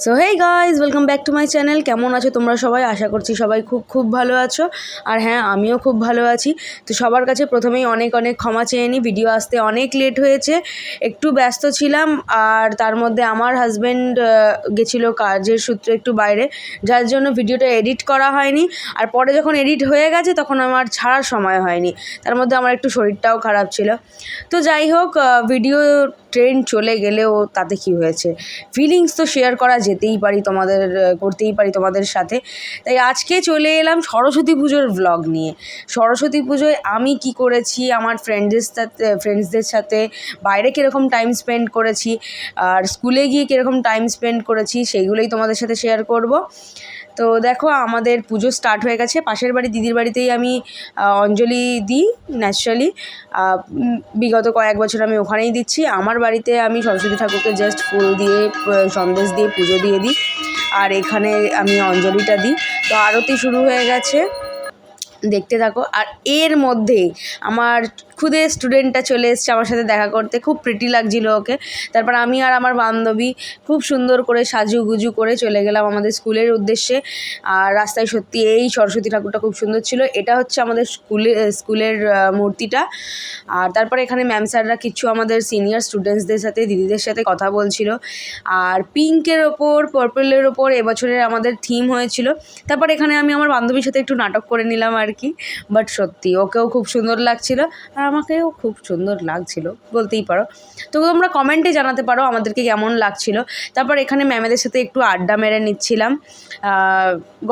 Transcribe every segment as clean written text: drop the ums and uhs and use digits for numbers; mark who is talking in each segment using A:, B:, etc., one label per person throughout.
A: So hey guys, welcome back to my channel. কেমন আছো তোমরা সবাই? আশা করছি সবাই খুব খুব ভালো আছো। আর হ্যাঁ, আমিও খুব ভালো আছি। তো সবার কাছে প্রথমেই অনেক অনেক ক্ষমা চেয়ে নিই, ভিডিও আসতে অনেক লেট হয়েছে, একটু ব্যস্ত ছিলাম। আর তার মধ্যে আমার হাজব্যান্ড গেছিলো কাজের সূত্রে একটু বাইরে, যার জন্য ভিডিওটা এডিট করা হয়নি। আর পরে যখন এডিট হয়ে গেছে তখন আমার ছাড়ার সময় হয়নি, তার মধ্যে আমার একটু শরীরটাও খারাপ ছিল। তো যাই হোক, ভিডিও ট্রেন্ড চলে গেলেও তাতে কি হয়েছে, ফিলিংস তো শেয়ার করা যেতেই পারি, করতেই পারি তোমাদের সাথে। তাই আজকে চলে এলাম সরস্বতী পুজোর ভ্লগ নিয়ে। সরস্বতী পুজোয় আমি কি করেছি, আমার ফ্রেন্ডসদের সাথে বাইরে কীরকম টাইম স্পেন্ড করেছি, আর স্কুলে গিয়ে কীরকম টাইম স্পেন্ড করেছি, সেইগুলোই তোমাদের সাথে শেয়ার করব। তো দেখো, আমাদের পুজো স্টার্ট হয়ে গেছে। পাশের বাড়ি দিদির বাড়িতেই আমি অঞ্জলি দিই ন্যাচারালি। বিগত কয়েক বছর আমি ওখানেই দিচ্ছি। আমার বাড়িতে আমি সরস্বতী ঠাকুরকে জাস্ট ফুল দিয়ে সন্দেশ দিয়ে পুজো দিয়ে দিই, আর এখানে আমি অঞ্জলিটা দিই। তো আরতি শুরু হয়ে গেছে, দেখতে থাকো। আর এর মধ্যেই আমার খুদে স্টুডেন্টটা চলে এসছে আমার সাথে দেখা করতে, খুব প্রিটি লাগছিল ওকে। তারপর আমি আর আমার বান্ধবী খুব সুন্দর করে সাজুগুজু করে চলে গেলাম আমাদের স্কুলের উদ্দেশ্যে। আর রাস্তায় সত্যি এই সরস্বতী ঠাকুরটা খুব সুন্দর ছিল। এটা হচ্ছে আমাদের স্কুলের মূর্তিটা। আর তারপরে এখানে ম্যাম স্যাররা কিছু আমাদের সিনিয়র স্টুডেন্টসদের সাথে, দিদিদের সাথে কথা বলছিল। আর পিঙ্কের ওপর পার্পলের ওপর এবছরের আমাদের থিম হয়েছিল। তারপর এখানে আমি আমার বান্ধবীর সাথে একটু নাটক করে নিলাম আর কি। বাট সত্যি ওকেও খুব সুন্দর লাগছিল আর আমাকেও খুব সুন্দর লাগছিল বলতেই পারো। তো তোমরা কমেন্টে জানাতে পারো আমাদেরকে কেমন লাগছিল। তারপর এখানে ম্যামেদের সাথে একটু আড্ডা মেরে নিচ্ছিলাম,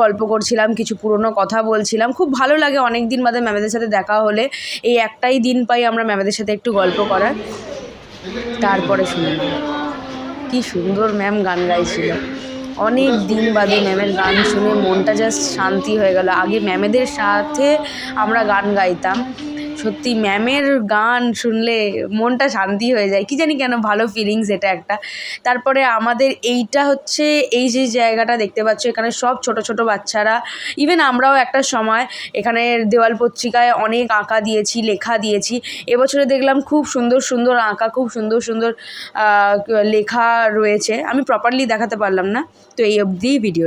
A: গল্প করছিলাম, কিছু পুরনো কথা বলছিলাম। খুব ভালো লাগে অনেক দিন বাদে ম্যামেদের সাথে দেখা হলে, এই একটাই দিন পাই আমরা ম্যামেদের সাথে একটু গল্প করার। তারপরে শুনলাম কি সুন্দর ম্যাম গান গাইছিল। অনেক দিন বাদে ম্যামের গান শুনে মনটা জাস্ট শান্তি হয়ে গেল। আগে ম্যামেদের সাথে আমরা গান গাইতাম, সত্যি ম্যামের গান শুনলে মনটা শান্তি হয়ে যায়, কি জানি কেন, ভালো ফিলিংস এটা একটা। তারপরে আমাদের এইটা হচ্ছে, এই যে জায়গাটা দেখতে পাচ্ছ, এখানে সব ছোট ছোট বাচ্চারা, ইভেন আমরাও একটা সময় এখানে দেওয়াল পত্রিকায় অনেক আঁকা দিয়েছি, লেখা দিয়েছি। এবছরে দেখলাম খুব সুন্দর সুন্দর আঁকা, খুব সুন্দর সুন্দর লেখা রয়েছে। আমি প্রপারলি দেখাতে পারলাম না, তো এই অবধি ভিডিও।